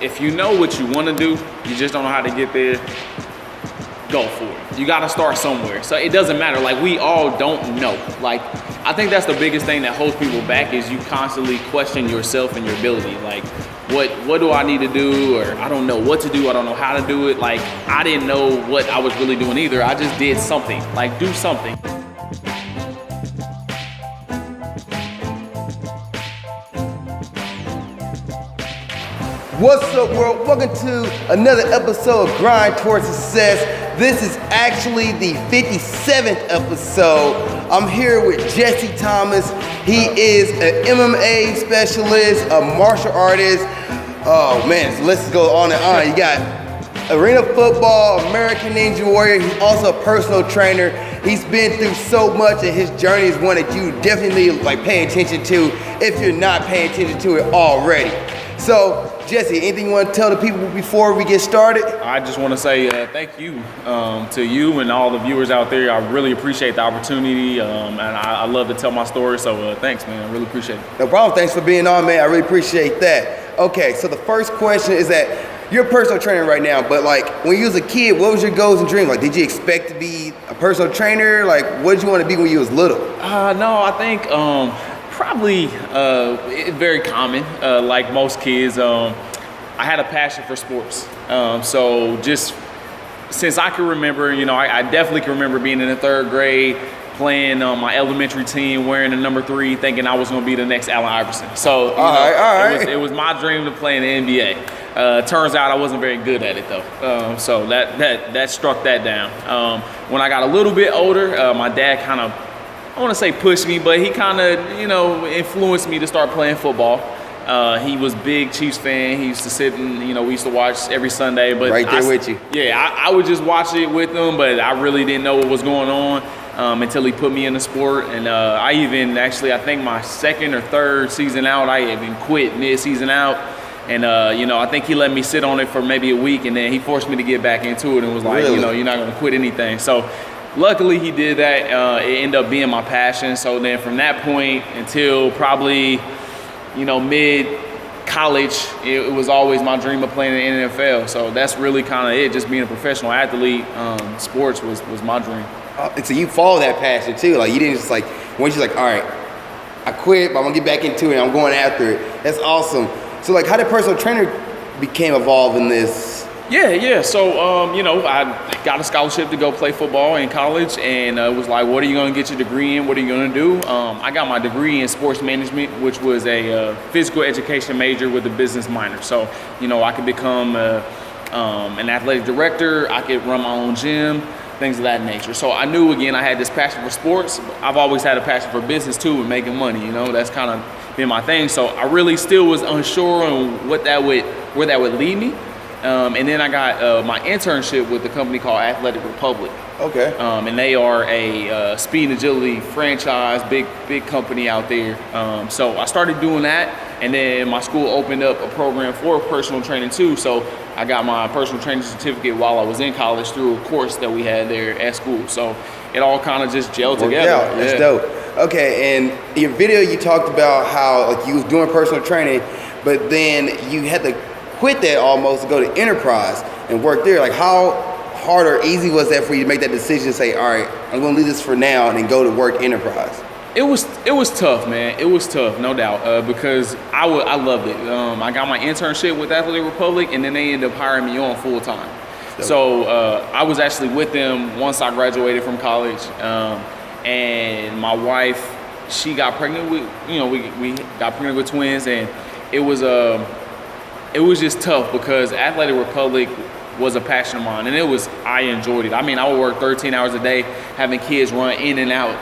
if you know what you want to do, you just don't know how to get there, go for it. You got to start somewhere. So it doesn't matter. Like, we all don't know. Like, I think that's the biggest thing that holds people back is you constantly question yourself and your ability. Like, what do I need to do? Or I don't know what to do. I don't know how to do it. Like, I didn't know what I was really doing either. I just did something. Like, do something. What's up, world? Welcome to another episode of Grind Towards Success. This is actually the 57th episode. I'm here with Jesse Thomas. He is an MMA specialist, a martial artist. Oh man, so let's go on and on. You got Arena Football, American Ninja Warrior. He's also a personal trainer. He's been through so much, and his journey is one that you definitely like pay attention to if you're not paying attention to it already. So, Jesse, anything you want to tell the people before we get started? I just want to say thank you to you and all the viewers out there. I really appreciate the opportunity, and I love to tell my story. So thanks, man. I really appreciate it. No problem. Thanks for being on, man. I really appreciate that. Okay, so the first question is that you're a personal trainer right now, but like when you was a kid, what was your goals and dreams? Like, did you expect to be a personal trainer? Like, what did you want to be when you was little? No, I think probably very common, like most kids. I had a passion for sports. So just since I can remember, you know, I definitely can remember being in the third grade, playing on my elementary team, wearing the number 3, thinking I was going to be the next Allen Iverson. So it was my dream to play in the NBA. Turns out I wasn't very good at it though. So that struck that down. When I got a little bit older, my dad kind of, I want to say pushed me, but he kind of, you know, influenced me to start playing football. He was big Chiefs fan. He used to sit and, you know, we used to watch every Sunday. But right there with you. Yeah, I would just watch it with him, but I really didn't know what was going on until he put me in the sport. And I even actually, I think my second or third season out, I even quit mid-season out. And, you know, I think he let me sit on it for maybe a week, and then he forced me to get back into it and was like, really? You know, you're not going to quit anything. So luckily he did that. It ended up being my passion. So then from that point until probably, you know, mid-college, it was always my dream of playing in the NFL. So that's really kind of it. Just being a professional athlete, sports was my dream. And so you follow that passion too. Like, you didn't just like, once you're like, all right, I quit, but I'm gonna get back into it. I'm going after it. That's awesome. So like, how did personal trainer became involved in this? Yeah. So, you know, I got a scholarship to go play football in college, and it was like, what are you going to get your degree in? What are you going to do? I got my degree in sports management, which was a physical education major with a business minor. So, you know, I could become an athletic director. I could run my own gym, things of that nature. So I knew, again, I had this passion for sports. I've always had a passion for business too, and making money. You know, that's kind of been my thing. So I really still was unsure on where that would lead me. And then I got my internship with a company called Athletic Republic. Okay. And they are a speed and agility franchise, big company out there. So I started doing that, and then my school opened up a program for personal training too. So I got my personal training certificate while I was in college through a course that we had there at school. So it all kind of just gelled together. Yeah, that's dope. Okay, and in your video you talked about how like you was doing personal training, but then you had to quit that almost to go to Enterprise and work there. Like, how hard or easy was that for you to make that decision to say, all right, I'm gonna leave this for now and then go to work Enterprise? It was tough, man. It was tough, no doubt, because I loved it. I got my internship with Athletic Republic, and then they ended up hiring me on full time. So I was actually with them once I graduated from college, and my wife, she got pregnant with, you know, we got pregnant with twins, and it was just tough because Athletic Republic was a passion of mine, and I enjoyed it. I mean, I would work 13 hours a day, having kids run in and out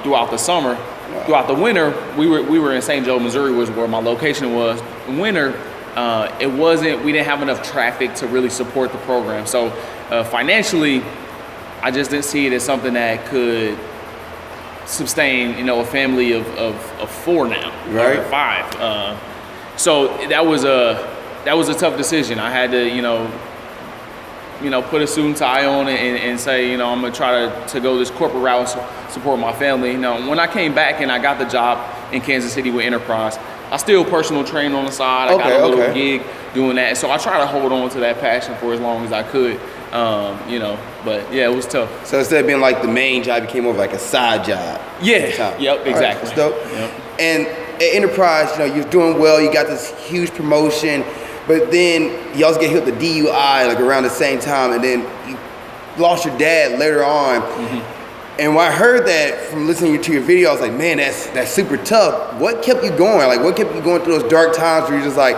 throughout the summer. Wow. Throughout the winter, we were in St. Joe, Missouri, was where my location was. In winter, we didn't have enough traffic to really support the program. So financially, I just didn't see it as something that could sustain, you know, a family of 4 now, right? 5. So that was a tough decision. I had to, you know, put a suit and tie on and say, you know, I'm gonna try to go this corporate route and support my family. You know, when I came back and I got the job in Kansas City with Enterprise, I still personal train on the side. I got a little gig doing that. So I try to hold on to that passion for as long as I could. You know, but yeah, it was tough. So instead of being like the main job, it became more of like a side job. Yeah. Yep. Exactly. Right, dope. Yep. And at Enterprise, you know, you're doing well. You got this huge promotion, but then you also get hit with the DUI like around the same time, and then you lost your dad later on. Mm-hmm. And when I heard that from listening to your video, I was like, man, that's super tough. What kept you going? Like, what kept you going through those dark times where you're just like,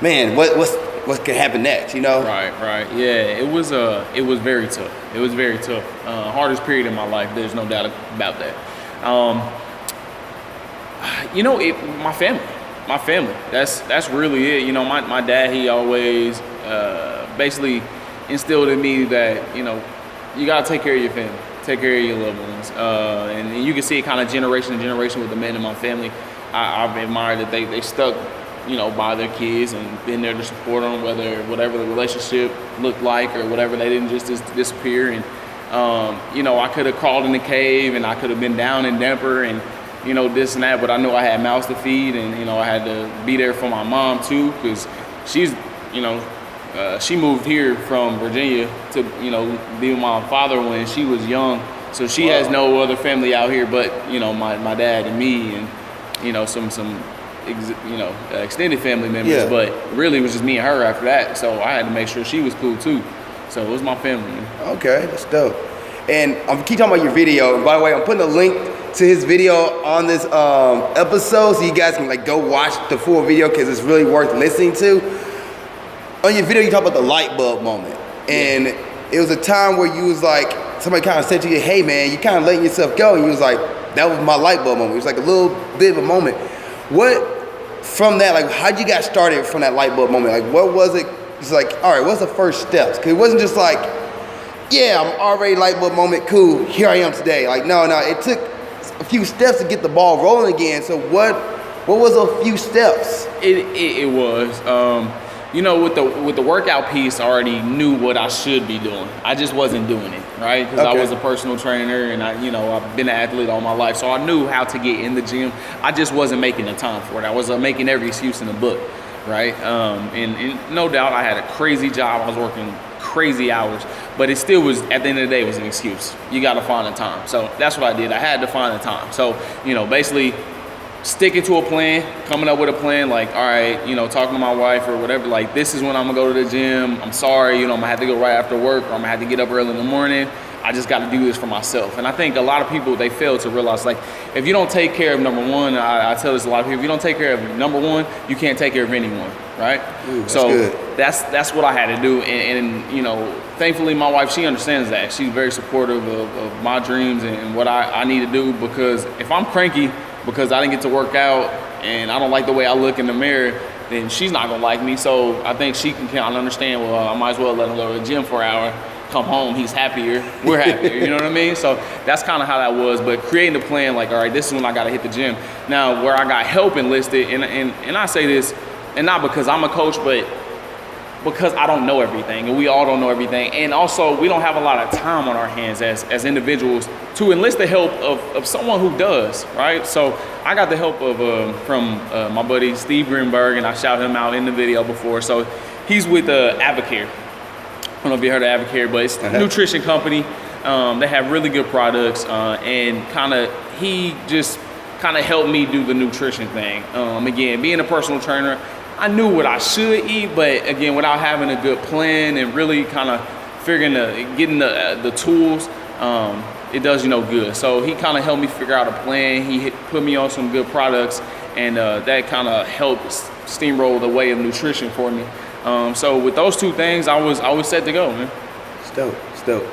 man, what could happen next, you know? Right. Yeah, it was very tough. It was very tough. Hardest period in my life. There's no doubt about that. You know, my family. That's really it. You know, my dad, he always basically instilled in me that, you know, you gotta take care of your family, take care of your loved ones, and you can see it kind of generation to generation with the men in my family. I've admired that they stuck, you know, by their kids and been there to support them, whatever the relationship looked like or whatever. They didn't just disappear. And you know, I could have crawled in the cave and I could have been down in Denver and, you know, this and that, but I know I had mouths to feed, and, you know, I had to be there for my mom too, because she's, you know, she moved here from Virginia to, you know, be with my father when she was young, so she has no other family out here but, you know, my dad and me, and, you know, some extended family members, but really it was just me and her after that, so I had to make sure she was cool too. So it was my family. Okay, that's dope. And I'm keep talking about your video, and by the way, I'm putting a link to his video on this episode, so you guys can like go watch the full video because it's really worth listening to. On your video, you talk about the light bulb moment, and it was a time where you was like, somebody kind of said to you, "Hey man, you kind of letting yourself go," and you was like, "That was my light bulb moment." It was like a little bit of a moment. What from that, like, how'd you get started from that light bulb moment? Like, what was it? It's like, all right, what's the first steps? Because it wasn't just like, yeah, I'm already light bulb moment, cool, here I am today. Like, no, it took a few steps to get the ball rolling again. So what was a few steps? It was, you know, with the workout piece, I already knew what I should be doing. I just wasn't doing it, right? Because I was a personal trainer, and I've been an athlete all my life, so I knew how to get in the gym. I just wasn't making the time for it. I was making every excuse in the book, right? And no doubt I had a crazy job. I was working crazy hours, but it still was, at the end of the day, it was an excuse. You got to find the time. So that's what I did. I had to find the time. So, you know, basically sticking to a plan, coming up with a plan, like, all right, you know, talking to my wife or whatever, like, this is when I'm gonna go to the gym. I'm sorry, you know, I'm gonna have to go right after work, or I'm gonna have to get up early in the morning. I just got to do this for myself. And I think a lot of people, they fail to realize, like, if you don't take care of number one, I tell this a lot of people, if you don't take care of number one, you can't take care of anyone, right? Ooh, so good. that's what I had to do. And you know, thankfully my wife, she understands that. She's very supportive of my dreams and what I need to do, because if I'm cranky because I didn't get to work out and I don't like the way I look in the mirror, then she's not gonna like me. So I think she can kind of understand, well, I might as well let him go to the gym for an hour, come home, he's happier, we're happier, you know what I mean? So that's kind of how that was, but creating the plan, like, all right, this is when I gotta hit the gym. Now, where I got help enlisted, and I say this, and not because I'm a coach, but because I don't know everything, and we all don't know everything, and also we don't have a lot of time on our hands as individuals to enlist the help of someone who does, right? So I got the help of from my buddy Steve Greenberg, and I shouted him out in the video before. So he's with Avocare. I don't know if you heard of Avocare, but it's a nutrition company. They have really good products, and he just kind of helped me do the nutrition thing. Again, being a personal trainer, I knew what I should eat, but again, without having a good plan and really kind of getting the tools, it does you no good. So he kind of helped me figure out a plan. He put me on some good products, and that kind of helped steamroll the way of nutrition for me. So with those two things, I was set to go, man. It's dope.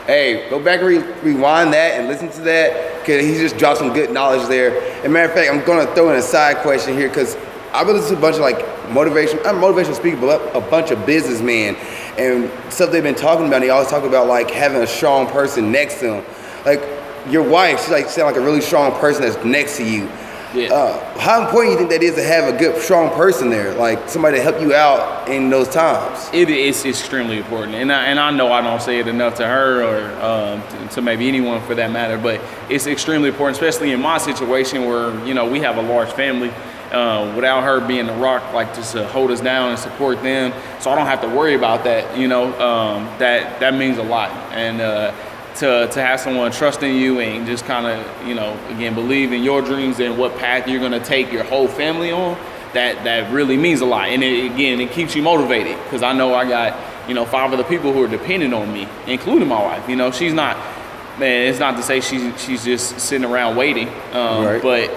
Hey, go back and rewind that and listen to that, because he just dropped some good knowledge there. And matter of fact, I'm gonna throw in a side question here, because I've been listening to a bunch of like motivational speakers, but a bunch of businessmen and stuff they've been talking about. And they always talk about like having a strong person next to them. Like your wife, she like sound like a really strong person that's next to you. Yeah. How important do you think that is to have a good, strong person there, like somebody to help you out in those times? It is extremely important, and I know I don't say it enough to her or to maybe anyone for that matter, but it's extremely important, especially in my situation where, you know, we have a large family. without her being the rock, like just to hold us down and support them, so I don't have to worry about that. That means a lot. And to have someone trusting you and just kind of, again, believe in your dreams and what path you're gonna take your whole family on, that really means a lot. And it keeps you motivated, because I know I got 5 other people who are dependent on me, including my wife. She's not, man, it's not to say she's just sitting around waiting, right. But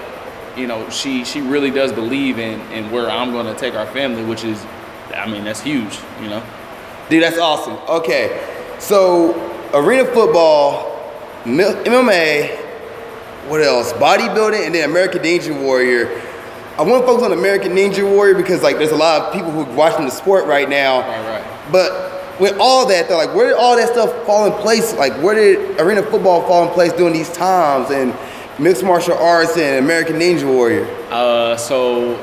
she really does believe in where I'm going to take our family, which is, that's huge. Dude, that's awesome. Okay, so arena football, MMA, what else? Bodybuilding, and then American Ninja Warrior. I want to focus on American Ninja Warrior because there's a lot of people who are watching the sport right now. Right. But with all that though, where did all that stuff fall in place? Where did arena football fall in place during these times, and mixed martial arts and American Ninja Warrior? So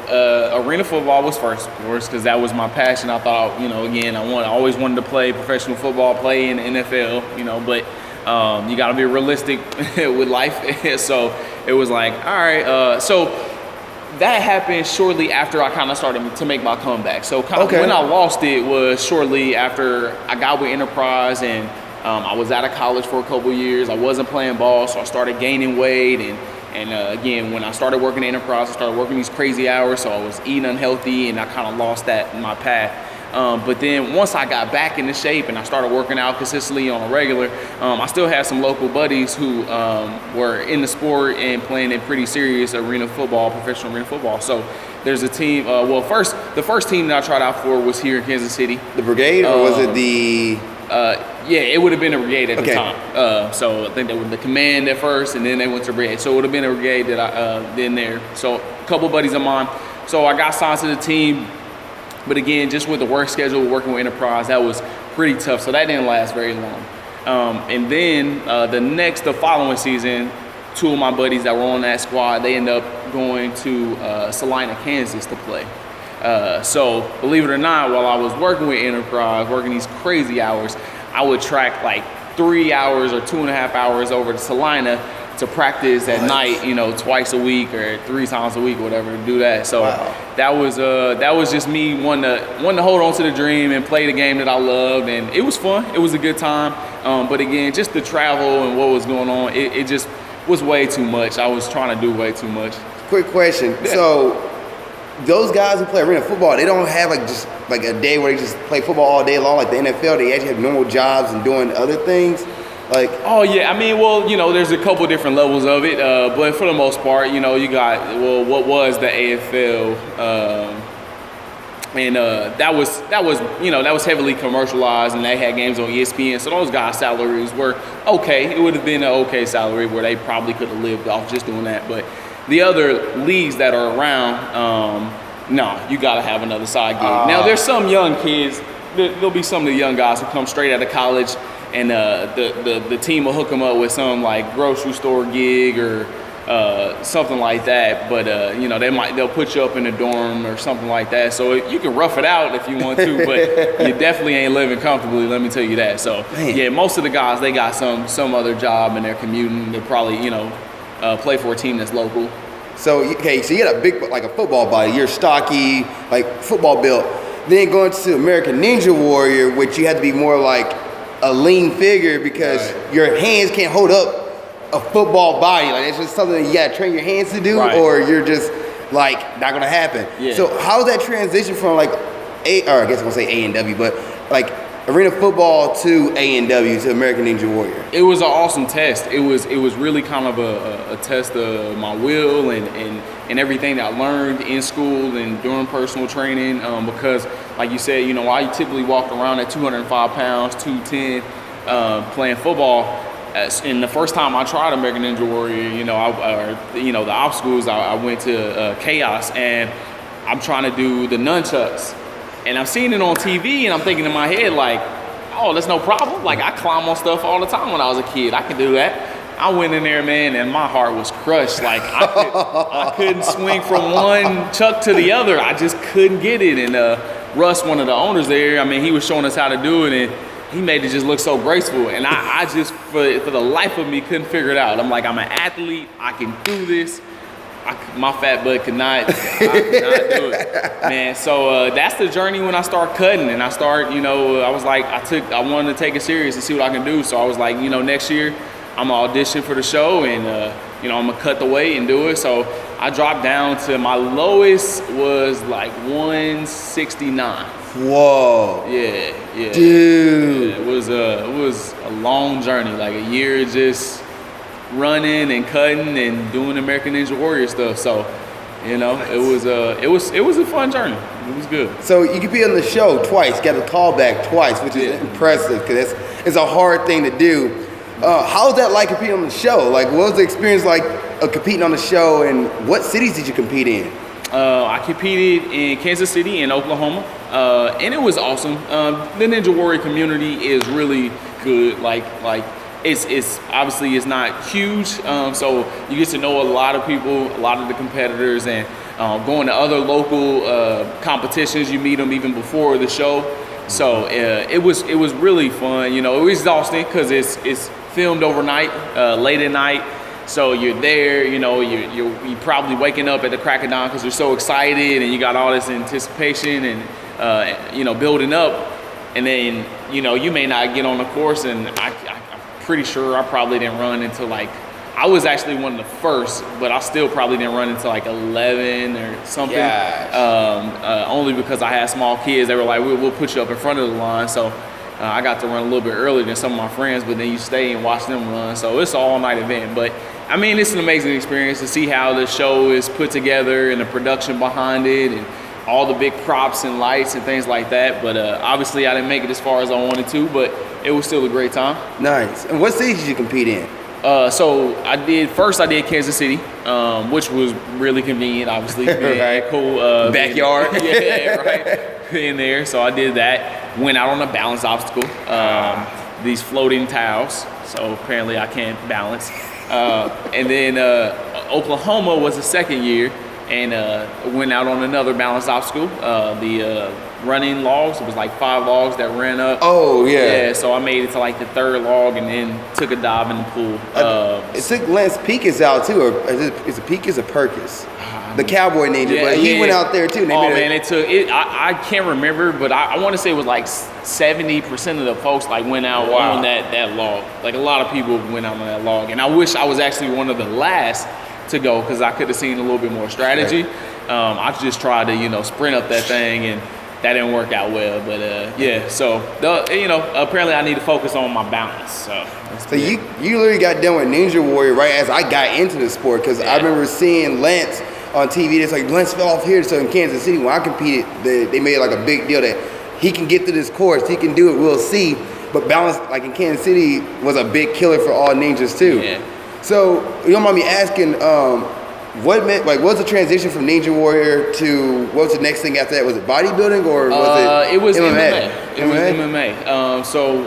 arena football was first, of course, because that was my passion. I thought, again, I always wanted to play professional football, play in the NFL, but you got to be realistic with life. So it was like, all right. So that happened shortly after I kind of started to make my comeback. So when I lost it was shortly after I got with Enterprise, and I was out of college for a couple years. I wasn't playing ball, so I started gaining weight. And again, when I started working at Enterprise, I started working these crazy hours, so I was eating unhealthy, and I kind of lost that in my path. But then once I got back into shape and I started working out consistently on a regular, I still had some local buddies who were in the sport and playing in pretty serious arena football, professional arena football. So there's a team, the first team that I tried out for was here in Kansas City. The Brigade, or was it the... yeah, it would have been a Brigade at the time. So I think they were the Command at first, and then they went to Brigade. So it would have been a Brigade that I did there. So a couple buddies of mine. So I got signed to the team. But again, just with the work schedule, working with Enterprise, that was pretty tough. So that didn't last very long. And then the following season, 2 of my buddies that were on that squad, they ended up going to Salina, Kansas to play. So believe it or not, while I was working with Enterprise, working these crazy hours, I would track like 3 hours or 2.5 hours over to Salina to practice at night, twice a week or 3 times a week, or whatever, to do that. So that was just me wanting to hold on to the dream and play the game that I loved, and it was fun. It was a good time. But again, just the travel and what was going on, it just was way too much. I was trying to do way too much. Quick question. Yeah. So those guys who play arena football, they don't have just a day where they just play football all day long like the NFL. They actually have normal jobs and doing other things. Oh yeah, there's a couple different levels of it, but for the most part, you got what was the AFL, and that was heavily commercialized, and they had games on ESPN. So those guys' salaries were okay. It would have been an okay salary where they probably could have lived off just doing that. But the other leagues that are around, no, you got to have another side gig. Now there's some young kids. There'll be some of the young guys who come straight out of college, and the team will hook them up with some like grocery store gig or something like that. But they'll put you up in a dorm or something like that. So you can rough it out if you want to, but you definitely ain't living comfortably. Let me tell you that. So yeah, most of the guys, they got some other job and they're commuting. They probably play for a team that's local. So you got a big, like a football body. You're stocky, like football built. Then going to American Ninja Warrior, which you have to be more like a lean figure because your hands can't hold up a football body. Like it's just something that you gotta train your hands to do, or you're just like not gonna happen. Yeah. So how's that transition from like I guess I'm gonna say A&W, but like arena football to A&W to American Ninja Warrior? It was an awesome test. It was really kind of a test of my will and everything that I learned in school and during personal training, because like you said, I typically walked around at 205 pounds, 210, playing football. And the first time I tried American Ninja Warrior, the obstacles, I went to Chaos, and I'm trying to do the nunchucks. And I'm seeing it on TV, and I'm thinking in my head, like, oh, that's no problem. Like, I climb on stuff all the time when I was a kid. I could do that. I went in there, man, and my heart was crushed. Like, I couldn't swing from one chuck to the other. I just couldn't get it. And Russ, one of the owners there, he was showing us how to do it, and he made it just look so graceful. And I just, for the life of me, couldn't figure it out. I'm like, I'm an athlete. I can do this. my fat butt could not do it, man. So that's the journey when I start cutting, and I start, I was like, I wanted to take it serious and see what I can do. So I was like, next year I'm gonna audition for the show, and I'm gonna cut the weight and do it. So I dropped down to my lowest was like 169. Whoa. Yeah. Dude. Yeah, it was a long journey, like a year just running and cutting and doing American Ninja Warrior stuff. So, it was a fun journey. It was good. So you could be on the show twice, got a call back twice, which is impressive because it's a hard thing to do. How was that like competing on the show? Like, what was the experience like competing on the show, and what cities did you compete in? I competed in Kansas City and Oklahoma, and it was awesome. The Ninja Warrior community is really good. Like it's obviously it's not huge, so you get to know a lot of people, a lot of the competitors, and going to other local competitions. You meet them even before the show. So it was really fun. It was exhausting because it's filmed overnight, late at night. So you're there, you're probably waking up at the crack of dawn because you're so excited, and you got all this anticipation and building up, and then you may not get on the course, and I'm pretty sure I probably didn't run until I was actually one of the first, but I still probably didn't run until 11 or something. Only because I had small kids. They were like, we'll put you up in front of the line. So I got to run a little bit earlier than some of my friends, but then you stay and watch them run. So it's an all-night event. But, I mean, it's an amazing experience to see how the show is put together and the production behind it and all the big props and lights and things like that. But obviously I didn't make it as far as I wanted to, but it was still a great time. Nice. And what cities did you compete in? So I did Kansas City, which was really convenient, obviously. Right. Cool. Backyard. Right. In there. So I did that. Went out on a balance obstacle. These floating tiles. So apparently I can't balance. And then Oklahoma was the second year, and went out on another balance obstacle. The running logs. It was like 5 logs that ran up. Oh, yeah. Yeah, so I made it to the third log and then took a dive in the pool. It took Lance Pekus out too, or is it Pekus or Perkins? The cowboy ninja, but he went out there too. It took it. I can't remember, but I want to say it was 70% of the folks went out on that log. A lot of people went out on that log, and I wish I was actually one of the last to go because I could have seen a little bit more strategy. I just tried to sprint up that thing, and that didn't work out well. But so apparently I need to focus on my balance. So you literally got done with Ninja Warrior right as I got into the sport, because I remember seeing Lance on TV. It's Lance fell off here. So in Kansas City, when I competed, they made a big deal that he can get through this course, he can do it, we'll see. But balance, in Kansas City, was a big killer for all ninjas too. Yeah. So you don't mind me asking, what was the transition from Ninja Warrior to what was the next thing after that? Was it bodybuilding or was it was MMA? It was MMA. So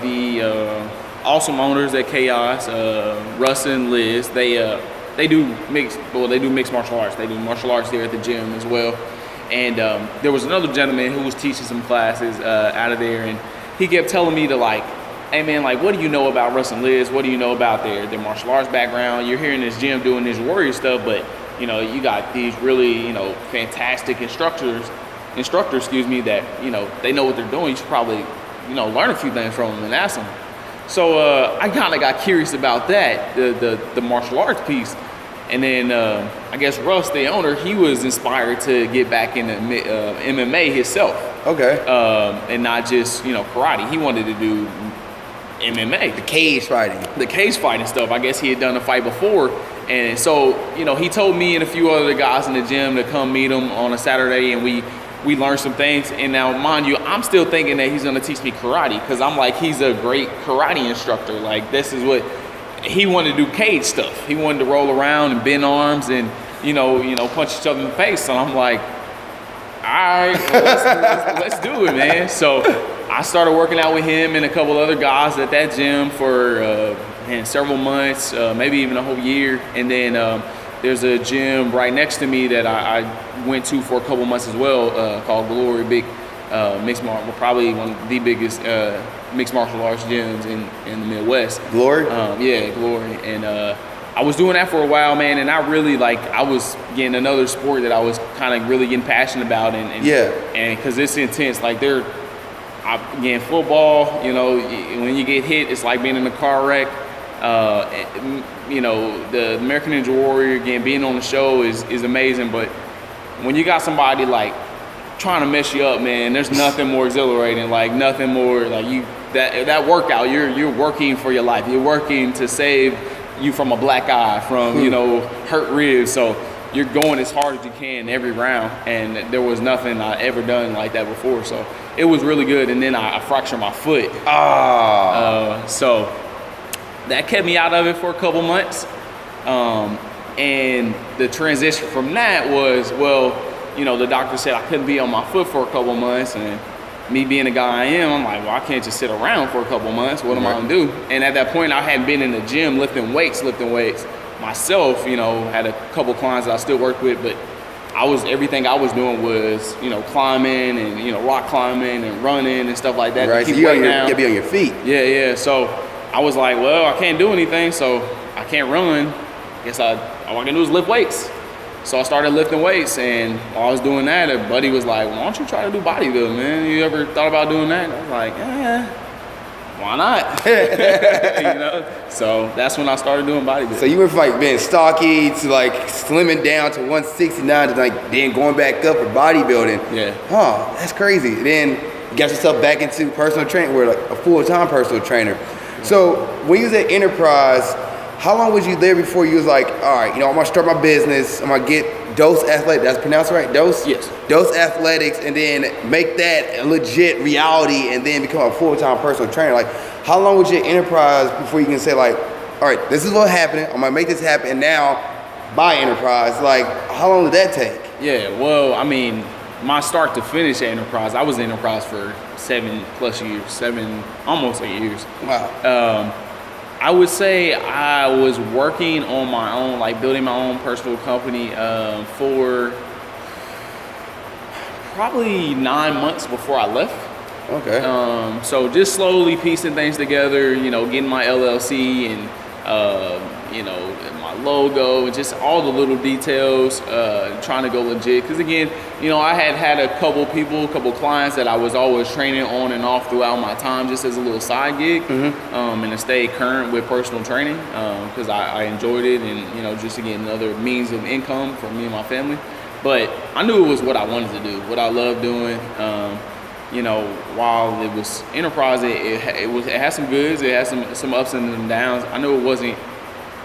the awesome owners at Chaos, Russ and Liz, they do mixed martial arts. They do martial arts there at the gym as well. And there was another gentleman who was teaching some classes out of there, and he kept telling me to hey man, what do you know about Russ and Liz? What do you know about their martial arts background? You're here in this gym doing this warrior stuff, but you got these really fantastic instructors, that they know what they're doing. You should probably learn a few things from them and ask them. So I kind of got curious about that, the martial arts piece. And then I guess Russ, the owner, he was inspired to get back into MMA himself. Okay. And not just karate. He wanted to do MMA. The cage fighting stuff. I guess he had done a fight before. And so, he told me and a few other guys in the gym to come meet him on a Saturday, and we learned some things. And now, mind you, I'm still thinking that he's gonna teach me karate, because I'm he's a great karate instructor. This is what he wanted to do, cage stuff. He wanted to roll around and bend arms and punch each other in the face. And I'm like, all right, well, let's do it, man. So I started working out with him and a couple other guys at that gym for several months, maybe even a whole year. And then there's a gym right next to me that I went to for a couple months as well, called Glory, big mixed martial, probably one of the biggest mixed martial arts gyms in the Midwest. Glory? Yeah, Glory. And I was doing that for a while, man, and I really I was getting another sport that I was kind of really getting passionate about, and because it's intense. Like again, football, you know, when you get hit, it's like being in a car wreck. You know, the American Ninja Warrior, again, being on the show is amazing, but when you got somebody like trying to mess you up, man, there's nothing more exhilarating, like nothing more like that workout. You're working for your life. You're working to save you from a black eye, from you know, hurt ribs. So you're going as hard as you can every round, and there was nothing I ever done like that before. So it was really good. And then I fractured my foot. So that kept me out of it for a couple months. And the transition from that was, well, you know, the doctor said I couldn't be on my foot for a couple months, and me being the guy I am, I'm like, well, I can't just sit around for a couple months. What am I gonna do? And at that point, I hadn't been in the gym lifting weights myself. You know, had a couple clients that I still work with, but everything I was doing was, you know, climbing and, you know, rock climbing and running and stuff like that. Right, so you gotta be on your feet. Yeah. So I was like, well, I can't do anything, so I can't run. I guess all I can do is lift weights. So I started lifting weights, and while I was doing that, a buddy was like, why don't you try to do bodybuilding, man? You ever thought about doing that? And I was like, why not? You know? So that's when I started doing bodybuilding. So you went from like being stocky to like slimming down to 169 to like then going back up for bodybuilding. Yeah. Huh, that's crazy. Then you got yourself back into personal training, where like a full-time personal trainer. So when you was at Enterprise, how long was you there before you was like, all right, you know, I'm gonna start my business, I'm gonna get D.O.S.E Athletics, that's pronounced right, D.O.S.E? Yes. D.O.S.E Athletics, and then make that a legit reality and then become a full-time personal trainer. Like, how long was your Enterprise before you can say like, all right, this is what's happening, I'm gonna make this happen, and now buy Enterprise? Like, how long did that take? Yeah, well, I mean, my start to finish at Enterprise, I was in Enterprise for 7+ years, almost 8 years. Wow. I would say I was working on my own, like building my own personal company for probably 9 months before I left. Okay. So just slowly piecing things together, you know, getting my LLC and, you know, my logo and just all the little details, trying to go legit. Because again, you know, I had a couple clients that I was always training on and off throughout my time, just as a little side gig, and to stay current with personal training, because I enjoyed it, and, you know, just again, another means of income for me and my family. But I knew it was what I wanted to do, what I loved doing. You know, while it was Enterprise, it had some goods, it had some ups and some downs. I knew it wasn't,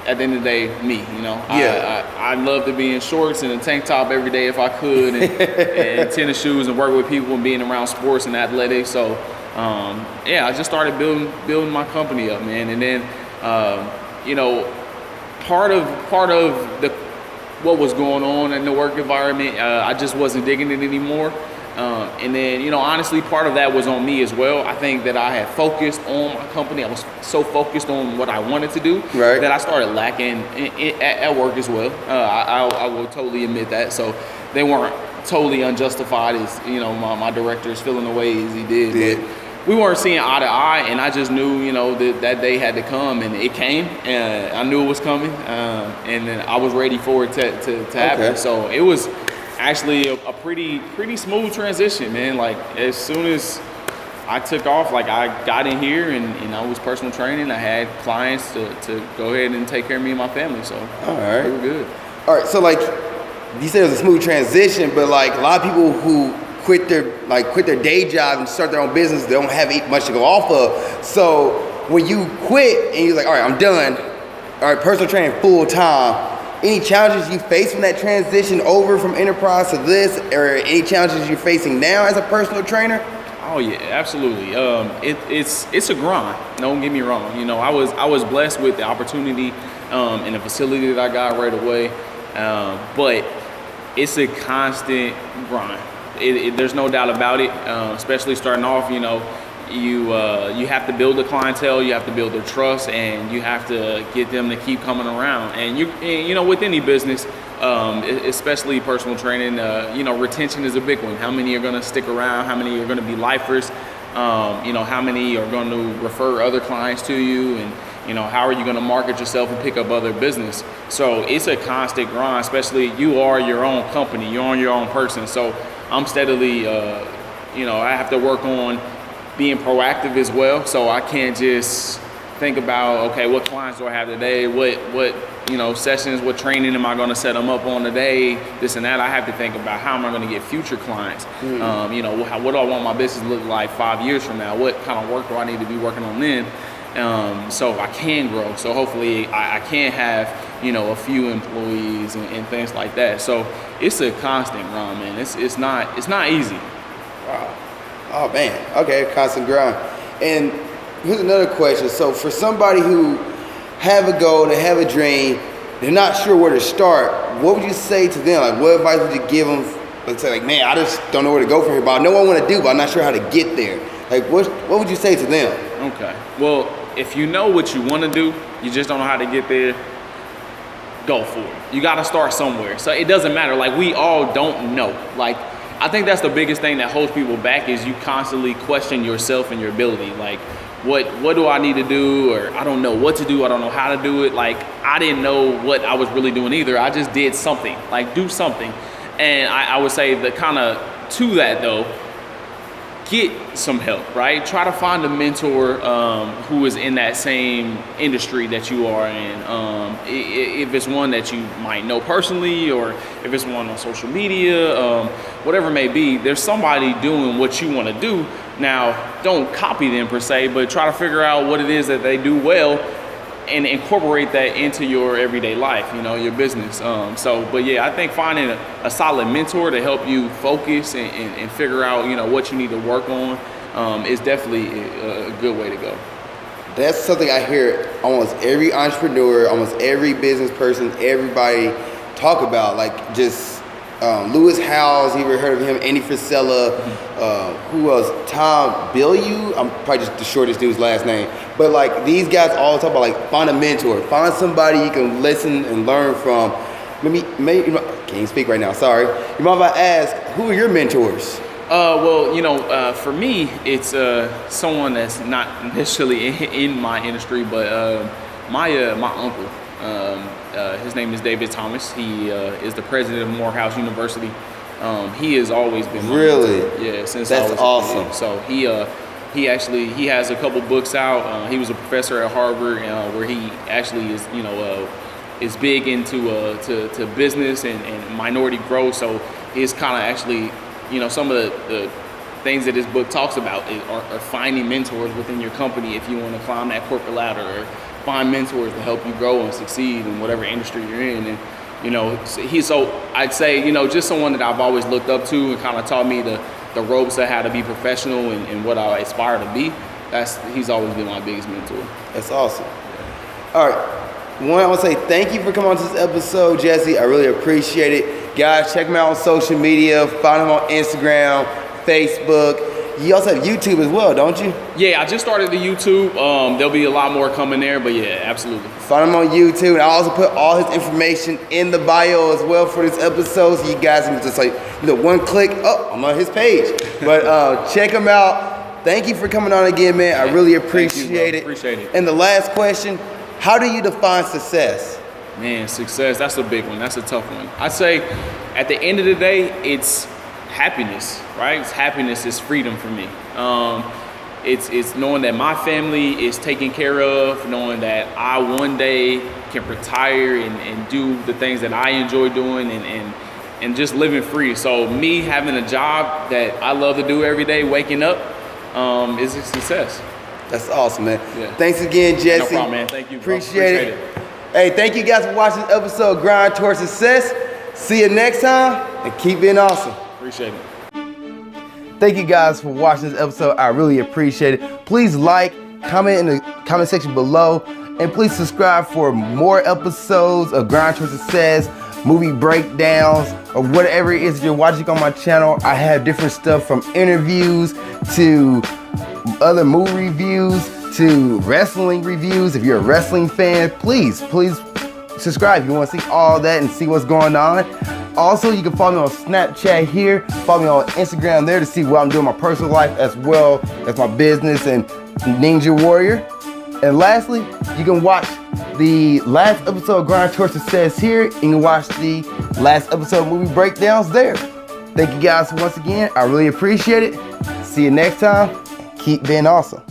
at the end of the day, me, you know. Yeah. I love to be in shorts and a tank top every day if I could, and tennis shoes, and work with people and being around sports and athletics. So, yeah, I just started building my company up, man. And then, you know, part of what was going on in the work environment, I just wasn't digging it anymore. And then, you know, honestly, part of that was on me as well. I think that I had focused on my company. I was so focused on what I wanted to do that I started lacking at work as well. I will totally admit that. So they weren't totally unjustified as, you know, my directors feeling the way as he did. But we weren't seeing eye to eye, and I just knew, you know, that day had to come, and it came, and I knew it was coming, and then I was ready for it to happen. So it was actually a pretty smooth transition, man. Like, as soon as I took off, like, I got in here and I was personal training. I had clients to go ahead and take care of me and my family. So all right, we were good. All right, so like you said, it was a smooth transition, but like a lot of people who quit their day job and start their own business, they don't have much to go off of. So when you quit and you're like, all right, I'm done. All right, personal training full time. Any challenges you face from that transition over from Enterprise to this, or any challenges you're facing now as a personal trainer? Oh yeah, absolutely. It's a grind. Don't get me wrong. You know, I was blessed with the opportunity and the facility that I got right away, but it's a constant grind. There's no doubt about it. Especially starting off, you know, you have to build a clientele, you have to build their trust, and you have to get them to keep coming around. And you know, with any business, especially personal training, you know, retention is a big one. How many are going to stick around? How many are going to be lifers? You know, how many are going to refer other clients to you? And how are you going to market yourself and pick up other business? So it's a constant grind, especially you are your own company, you're your own person. So I'm steadily, I have to work on being proactive as well. So I can't just think about, okay, what clients do I have today? What sessions, what training am I going to set them up on today? This and that. I have to think about how am I going to get future clients? What do I want my business to look like 5 years from now? What kind of work do I need to be working on then? So I can grow. So hopefully I can have, a few employees and things like that. So it's a constant grind, man. It's not easy. Wow. Oh man. Okay, constant grind. And here's another question. So for somebody who have a goal, they have a dream, they're not sure where to start, what would you say to them? Like, what advice would you give them? Let's say, like, man, I just don't know where to go from here, but I know what I want to do, but I'm not sure how to get there. Like, what would you say to them? Okay. Well, if you know what you want to do, you just don't know how to get there, go for it. You got to start somewhere. So it doesn't matter. Like, we all don't know. Like, I think that's the biggest thing that holds people back is you constantly question yourself and your ability. Like, what do I need to do? Or I don't know what to do. I don't know how to do it. Like, I didn't know what I was really doing either. I just did something. Like, do something. And I would say that kind of to that, though, get some help, right? Try to find a mentor who is in that same industry that you are in. If it's one that you might know personally, or if it's one on social media, whatever it may be, there's somebody doing what you want to do. Now, don't copy them per se, but try to figure out what it is that they do well and incorporate that into your everyday life, your business. But yeah, I think finding a solid mentor to help you focus and figure out, what you need to work on is definitely a good way to go. That's something I hear almost every entrepreneur, almost every business person, everybody talk about. Like, just Lewis Howes, you ever heard of him? Andy Frisella, who else? Tom Bilyeu, I'm probably just the shortest dude's last name. But like, these guys all talk about, like, find a mentor, find somebody you can listen and learn from. Maybe can't speak right now, sorry. You mind if I ask, who are your mentors? For me, it's someone that's not necessarily in my industry, but my uncle. His name is D.O.S.E Thomas. He is the president of Morehouse University. He has always been really, since that's I was awesome. So he has a couple books out. He was a professor at Harvard, where he actually is big into to business and minority growth. So he's kind of actually, some of the things that this book talks about are finding mentors within your company if you want to climb that corporate ladder, or find mentors to help you grow and succeed in whatever industry you're in. And I'd say, just someone that I've always looked up to and kind of taught me the ropes of how to be professional and what I aspire to be. He's always been my biggest mentor. That's awesome. All right. One, I want to say thank you for coming on to this episode, Jesse. I really appreciate it. Guys, check him out on social media. Find him on Instagram, Facebook. You also have YouTube as well, don't you? Yeah, I just started the YouTube. There'll be a lot more coming there, but yeah, absolutely. Find him on YouTube. And I also put all his information in the bio as well for this episode, so you guys can just one click, I'm on his page. But check him out. Thank you for coming on again, man. I really appreciate it. Appreciate it. And the last question, how do you define success? Man, success, that's a big one. That's a tough one. I'd say at the end of the day, it's happiness, right? Happiness is freedom for me. It's knowing that my family is taken care of, knowing that I one day can retire and do the things that I enjoy doing and just living free. So me having a job that I love to do every day, waking up, is a success. That's awesome, man. Yeah. Thanks again, Jesse. No problem, man. Thank you, bro. Appreciate it. Hey, thank you guys for watching this episode of Grind Towards Success. See you next time, and keep being awesome. Appreciate it. Thank you guys for watching this episode. I really appreciate it. Please like, comment in the comment section below, and please subscribe for more episodes of Grind Towards Success, movie breakdowns, or whatever it is that you're watching on my channel. I have different stuff from interviews to other movie reviews to wrestling reviews. If you're a wrestling fan, please subscribe if you want to see all that and see what's going on. Also, you can follow me on Snapchat here, follow me on Instagram there to see what I'm doing in my personal life as well as my business and Ninja Warrior. And lastly, you can watch the last episode of Grind Towards Success here, and you can watch the last episode of Movie Breakdowns there. Thank you guys once again. I really appreciate it. See you next time. Keep being awesome.